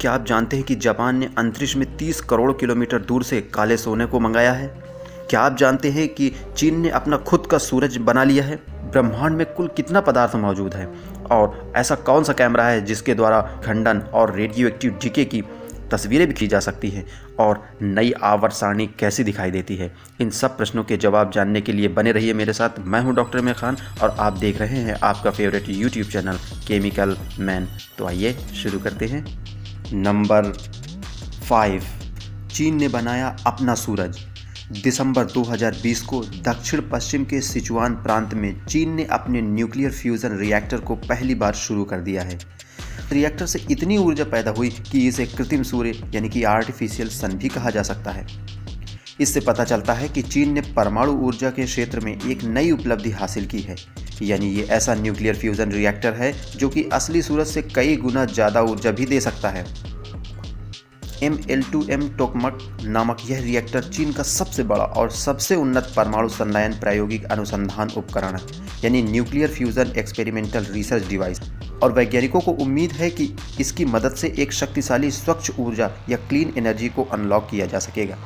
क्या आप जानते हैं कि जापान ने अंतरिक्ष में 30 करोड़ किलोमीटर दूर से काले सोने को मंगाया है? क्या आप जानते हैं कि चीन ने अपना खुद का सूरज बना लिया है? ब्रह्मांड में कुल कितना पदार्थ मौजूद है? और ऐसा कौन सा कैमरा है जिसके द्वारा खंडन और रेडियो एक्टिव डीके की तस्वीरें भी खींची जा सकती हैं? और नई आवर्त सारणी कैसी दिखाई देती है? इन सब प्रश्नों के जवाब जानने के लिए बने रहिए मेरे साथ। मैं हूं डॉक्टर इमरान खान और आप देख रहे हैं आपका favourite YouTube channel chemical man. तो आइए शुरू करते हैं। नंबर 5, चीन ने बनाया अपना सूरज। दिसंबर 2020 को दक्षिण पश्चिम के सिचुआन प्रांत में चीन ने अपने न्यूक्लियर फ्यूजन रिएक्टर को पहली बार शुरू कर दिया है। रिएक्टर से इतनी ऊर्जा पैदा हुई कि इसे कृत्रिम सूर्य यानी कि आर्टिफिशियल सन भी कहा जा सकता है। इससे पता चलता है कि चीन ने परमाणु ऊर्जा के क्षेत्र में एक नई उपलब्धि हासिल की है। यानी ये ऐसा न्यूक्लियर फ्यूजन रिएक्टर है जो कि असली सूरज से कई गुना ज़्यादा ऊर्जा भी दे सकता है। ML2M टोकमक नामक यह रिएक्टर चीन का सबसे बड़ा और सबसे उन्नत परमाणु संलयन प्रायोगिक अनुसंधान उपकरण है, यानी nuclear fusion experimental research device. और वैज्ञानिकों को उम्मीद है कि इसकी मदद से एक शक्तिशाली स्वच्छ ऊर्जा या क्लीन एनर्जी को अनलॉक किया जा सकेगा।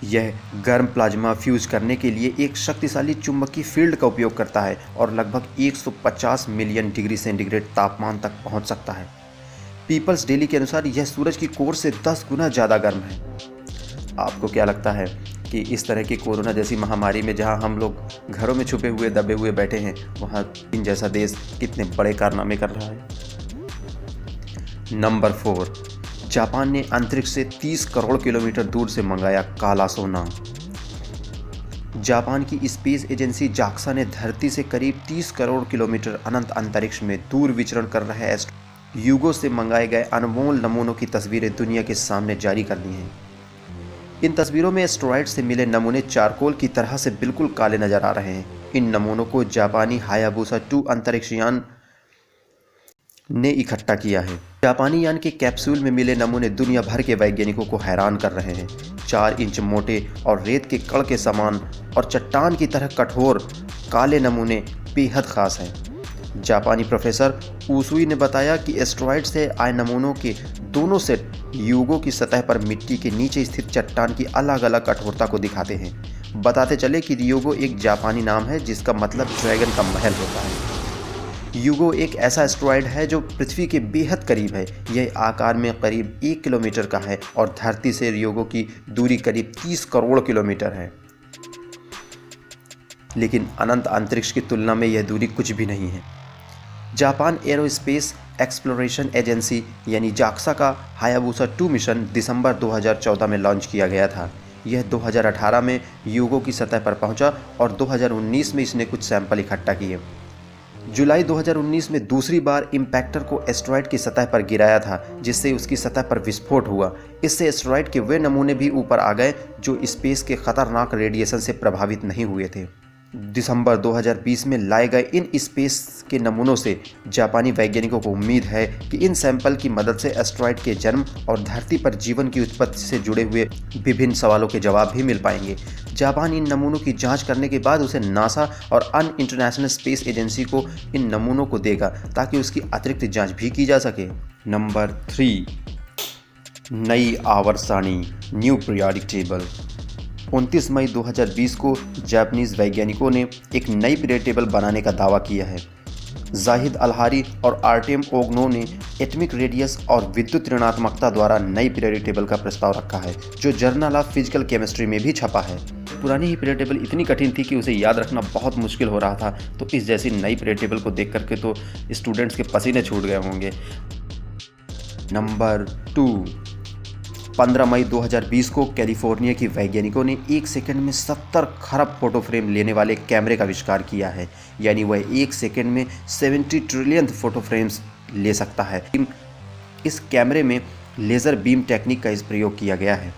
यह गर्म प्लाज्मा फ्यूज करने के लिए एक शक्तिशाली चुंबकीय फील्ड का उपयोग करता है और लगभग 150 मिलियन डिग्री सेंटीग्रेड तापमान तक पहुंच सकता है। पीपल्स डेली के अनुसार यह सूरज की कोर से 10 गुना ज़्यादा गर्म है। आपको क्या लगता है कि इस तरह की कोरोना जैसी महामारी में जहां हम लोग घरों में छुपे हुए दबे हुए बैठे हैं, वहां चीन जैसा देश कितने बड़े कारनामे कर रहा है? नंबर 4, जापान ने अंतरिक्ष से 30 करोड़ किलोमीटर दूर से मंगाया काला सोना। जापान की स्पेस एजेंसी जाक्सा ने धरती से करीब 30 करोड़ किलोमीटर अनंत अंतरिक्ष में दूर विचरण कर रहे युगो से मंगाए गए अनमोल नमूनों की तस्वीरें दुनिया के सामने जारी कर दी हैं। इन तस्वीरों में एस्टेरॉयड से मिले नमूने चारकोल की तरह से बिल्कुल काले नजर आ रहे हैं। इन नमूनों को जापानी हायाबुसा 2 अंतरिक्ष यान ने इकट्ठा किया है। जापानी यान के कैप्सूल में मिले नमूने दुनिया भर के वैज्ञानिकों को हैरान कर रहे हैं। 4 इंच मोटे और रेत के कण के समान और चट्टान की तरह कठोर काले नमूने बेहद खास हैं। जापानी प्रोफेसर ऊसुई ने बताया कि एस्टेरॉयड से आए नमूनों के दोनों सेट युगों की सतह पर मिट्टी के नीचे स्थित चट्टान की अलग अलग कठोरता को दिखाते हैं। बताते चले कि युगो एक जापानी नाम है जिसका मतलब ड्रैगन का महल होता है। युगो एक ऐसा एस्टेरॉयड है जो पृथ्वी के बेहद करीब है। यह आकार में करीब 1 किलोमीटर का है और धरती से युगो की दूरी करीब 30 करोड़ किलोमीटर है। लेकिन अनंत अंतरिक्ष की तुलना में यह दूरी कुछ भी नहीं है। जापान एरोस्पेस एक्सप्लोरेशन एजेंसी यानी जाक्सा का हायाबुसा 2 मिशन दिसंबर 2014 में लॉन्च किया गया था। यह 2018 में युगो की सतह पर पहुंचा और 2019 में इसने कुछ सैंपल इकट्ठा किए। जुलाई 2019 में दूसरी बार इम्पैक्टर को एस्टेरॉयड की सतह पर गिराया था, जिससे उसकी सतह पर विस्फोट हुआ। इससे एस्टेरॉयड के वे नमूने भी ऊपर आ गए जो स्पेस के खतरनाक रेडिएशन से प्रभावित नहीं हुए थे। दिसंबर 2020 में लाए गए इन स्पेस के नमूनों से जापानी वैज्ञानिकों को उम्मीद है कि इन सैंपल की मदद से एस्टेरॉयड के जन्म और धरती पर जीवन की उत्पत्ति से जुड़े हुए विभिन्न सवालों के जवाब भी मिल पाएंगे। जापान इन नमूनों की जांच करने के बाद उसे नासा और अन्य इंटरनेशनल स्पेस एजेंसी को इन नमूनों को देगा ताकि उसकी अतिरिक्त जांच भी की जा सके। नंबर 3, नई आवर्त सारणी न्यू पीरियोडिक टेबल। 29 मई 2020 को जापानीज वैज्ञानिकों ने एक नई पीरियड टेबल बनाने का दावा किया है। जाहिद अलहारी और आर्टेम ओगनो ने एटॉमिक रेडियस और विद्युत ऋणात्मकता द्वारा नई पीरियड टेबल का प्रस्ताव रखा है, जो जर्नल ऑफ फिजिकल केमिस्ट्री में भी छपा है। पुरानी ही पीरियड टेबल इतनी कठिन थी कि उसे याद रखना बहुत मुश्किल हो रहा था, तो इस जैसी नई पीरियड टेबल को देख करके तो स्टूडेंट्स के पसीने छूट गए होंगे। नंबर 2, 15 मई 2020 को कैलिफोर्निया की वैज्ञानिकों ने 1 सेकंड में 70 खरब फोटो फ्रेम लेने वाले कैमरे का आविष्कार किया है। यानी वह 1 सेकंड में 70 ट्रिलियन फोटो फ्रेम्स ले सकता है। इस कैमरे में लेज़र बीम टेक्निक का इस प्रयोग किया गया है।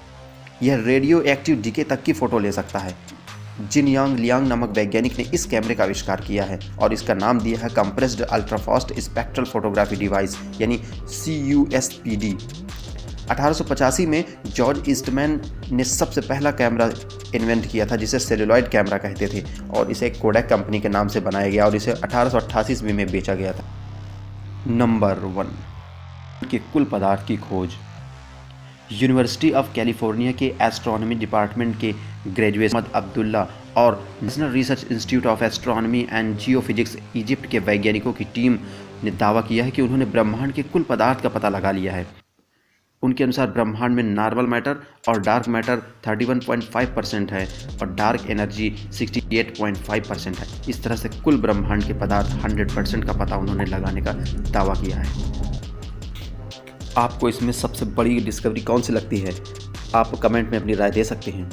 यह रेडियो एक्टिव डीके तक की फ़ोटो ले सकता है। जिन यांग लियांग नामक वैज्ञानिक ने इस कैमरे का आविष्कार किया है और इसका नाम दिया है compressed ultrafast spectral photography device यानी CUSPD। 1885 में जॉर्ज ईस्टमैन ने सबसे पहला कैमरा इन्वेंट किया था जिसे सेलुलॉइड कैमरा कहते थे और इसे कोडैक कंपनी के नाम से बनाया गया और इसे 1888 ईस्वी में बेचा गया था। नंबर 1, के कुल पदार्थ की खोज। यूनिवर्सिटी ऑफ कैलिफोर्निया के एस्ट्रोनॉमी डिपार्टमेंट के ग्रेजुएट मोहम्मद अब्दुल्ला और national research institute of astronomy and geophysics Egypt के वैज्ञानिकों की टीम ने दावा किया है कि उन्होंने ब्रह्मांड के कुल पदार्थ का पता लगा लिया है। उनके अनुसार ब्रह्मांड में नॉर्मल मैटर और डार्क मैटर 31.5% है और डार्क एनर्जी 68.5% है। इस तरह से कुल ब्रह्मांड के पदार्थ 100% का पता उन्होंने लगाने का दावा किया है। आपको इसमें सबसे बड़ी डिस्कवरी कौन सी लगती है? आप कमेंट में अपनी राय दे सकते हैं।